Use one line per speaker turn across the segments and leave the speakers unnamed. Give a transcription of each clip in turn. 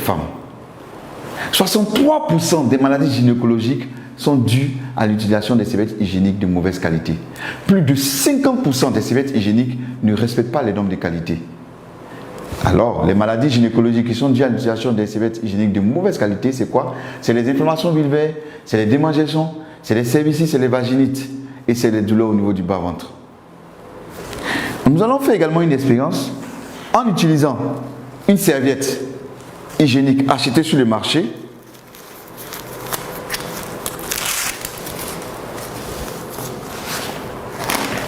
femmes. 63% des maladies gynécologiques sont dues à l'utilisation des serviettes hygiéniques de mauvaise qualité. Plus de 50% des serviettes hygiéniques ne respectent pas les normes de qualité. Alors, les maladies gynécologiques qui sont dues à l'utilisation des serviettes hygiéniques de mauvaise qualité, c'est quoi? C'est les inflammations vulvaires, c'est les démangeaisons, c'est les cervicites, c'est les vaginites et c'est les douleurs au niveau du bas-ventre. Nous allons faire également une expérience en utilisant une serviette hygiénique achetée sur le marché.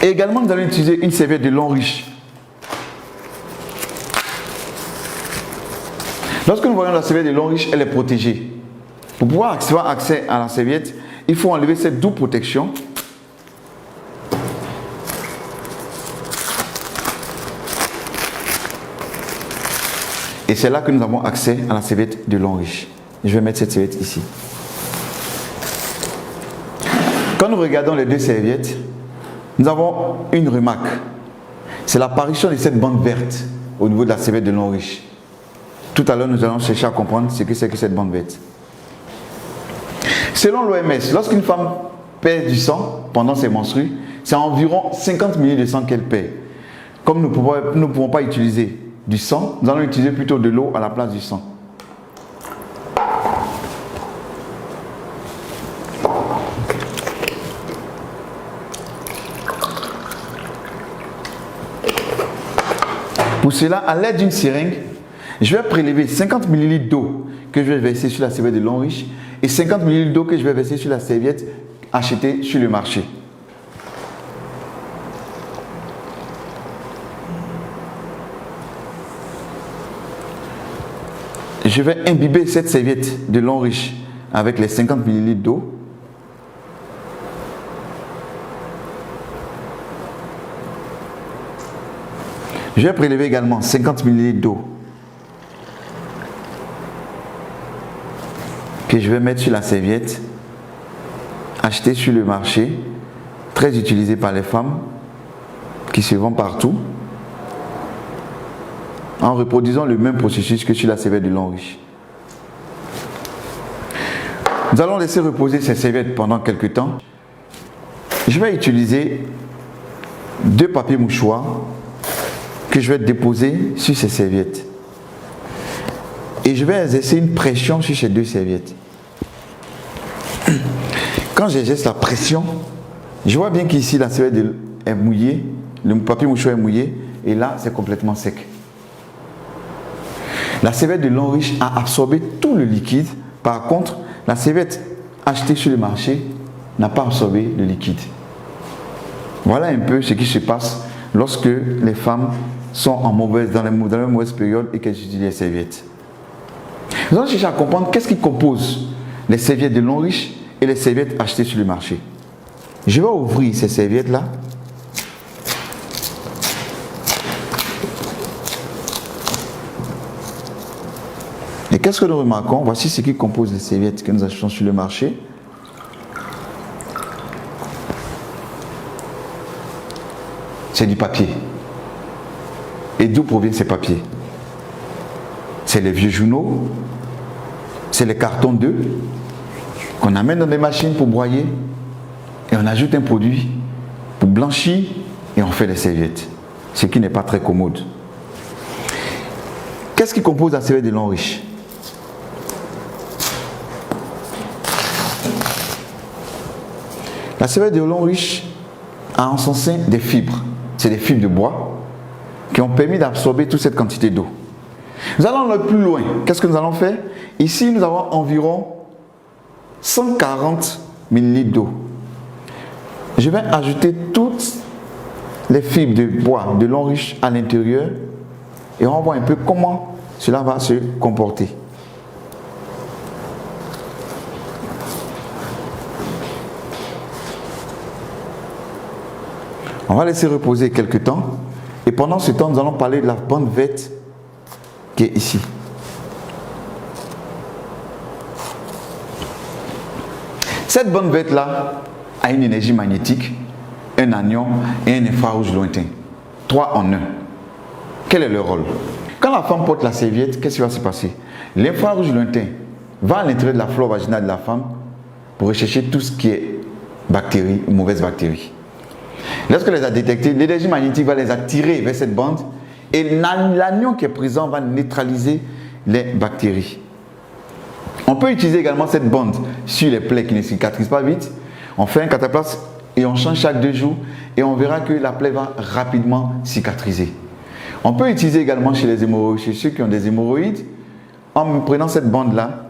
Et également, nous allons utiliser une serviette de long riche. Lorsque nous voyons la serviette de long riche, elle est protégée. Pour pouvoir avoir accès à la serviette, il faut enlever cette double protection. Et c'est là que nous avons accès à la serviette de long riche. Je vais mettre cette serviette ici. Quand nous regardons les deux serviettes, nous avons une remarque. C'est l'apparition de cette bande verte au niveau de la serviette de long riche. Tout à l'heure, nous allons chercher à comprendre ce que c'est que cette bande verte. Selon l'OMS, lorsqu'une femme perd du sang pendant ses menstrues, c'est environ 50 ml de sang qu'elle perd. Comme nous ne pouvons pas utiliser du sang, nous allons utiliser plutôt de l'eau à la place du sang. Pour cela, à l'aide d'une seringue, je vais prélever 50 ml d'eau que je vais verser sur la serviette de long riche et 50 ml d'eau que je vais verser sur la serviette achetée sur le marché. Je vais imbiber cette serviette de long riche avec les 50 ml d'eau. Je vais prélever également 50 ml d'eau que je vais mettre sur la serviette achetée sur le marché, très utilisée par les femmes qui se vend partout, en reproduisant le même processus que sur la serviette de long riche. Nous allons laisser reposer ces serviettes pendant quelques temps. Je vais utiliser 2 papiers mouchoirs que je vais déposer sur ces serviettes. Et je vais exercer une pression sur ces 2 serviettes. Quand j'exerce la pression, je vois bien qu'ici la serviette est mouillée, le papier mouchoir est mouillé, et là c'est complètement sec. La serviette de long riche a absorbé tout le liquide. Par contre, la serviette achetée sur le marché n'a pas absorbé le liquide. Voilà un peu ce qui se passe lorsque les femmes sont dans la mauvaise période et qu'elles utilisent les serviettes. Nous allons chercher à comprendre qu'est-ce qui compose les serviettes de long riche et les serviettes achetées sur le marché. Je vais ouvrir ces serviettes-là. Et qu'est-ce que nous remarquons? Voici ce qui compose les serviettes que nous achetons sur le marché. C'est du papier. Et d'où proviennent ces papiers? C'est les vieux journaux, c'est les cartons d'œufs qu'on amène dans des machines pour broyer et on ajoute un produit pour blanchir et on fait des serviettes, ce qui n'est pas très commode. Qu'est-ce qui compose la serviette de long riche? La serviette de long riche a en son sein des fibres, c'est des fibres de bois qui ont permis d'absorber toute cette quantité d'eau. Nous allons aller plus loin. Qu'est-ce que nous allons faire? Ici, nous avons environ 140 ml d'eau. Je vais ajouter toutes les fibres de bois de long riche à l'intérieur et on va voir un peu comment cela va se comporter. On va laisser reposer quelques temps et pendant ce temps, nous allons parler de la bande verte qui est ici. Cette bande verte là a une énergie magnétique, un anion et un infrarouge lointain. 3 en 1. Quel est le rôle? Quand Quand la femme porte la serviette, qu'est-ce qui va se passer? L'infrarouge lointain va à l'intérieur de la flore vaginale de la femme pour rechercher tout ce qui est bactéries, mauvaises bactéries. Lorsqu'elle les a détectées, l'énergie magnétique va les attirer vers cette bande et l'anion qui est présent va neutraliser les bactéries. On peut utiliser également cette bande sur les plaies qui ne cicatrisent pas vite. On fait un cataplasme et on change chaque 2 jours et on verra que la plaie va rapidement cicatriser. On peut utiliser également chez les hémorroïdes, chez ceux qui ont des hémorroïdes, en prenant cette bande-là,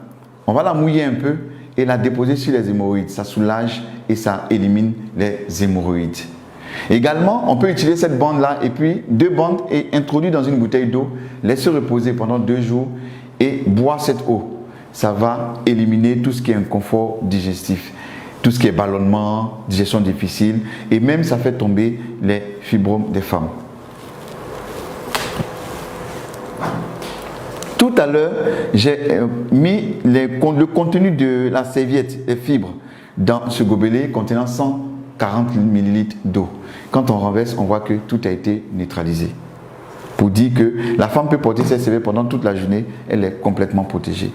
on va la mouiller un peu et la déposer sur les hémorroïdes. Ça soulage et ça élimine les hémorroïdes. Également, on peut utiliser cette bande-là et puis 2 bandes et introduire dans une bouteille d'eau, laisser reposer pendant 2 jours et boire cette eau. Ça va éliminer tout ce qui est inconfort digestif, tout ce qui est ballonnement, digestion difficile et même ça fait tomber les fibromes des femmes. Tout à l'heure, j'ai mis le contenu de la serviette, les fibres, dans ce gobelet contenant 140 ml d'eau. Quand on renverse, on voit que tout a été neutralisé. Pour dire que la femme peut porter cette serviette pendant toute la journée, elle est complètement protégée.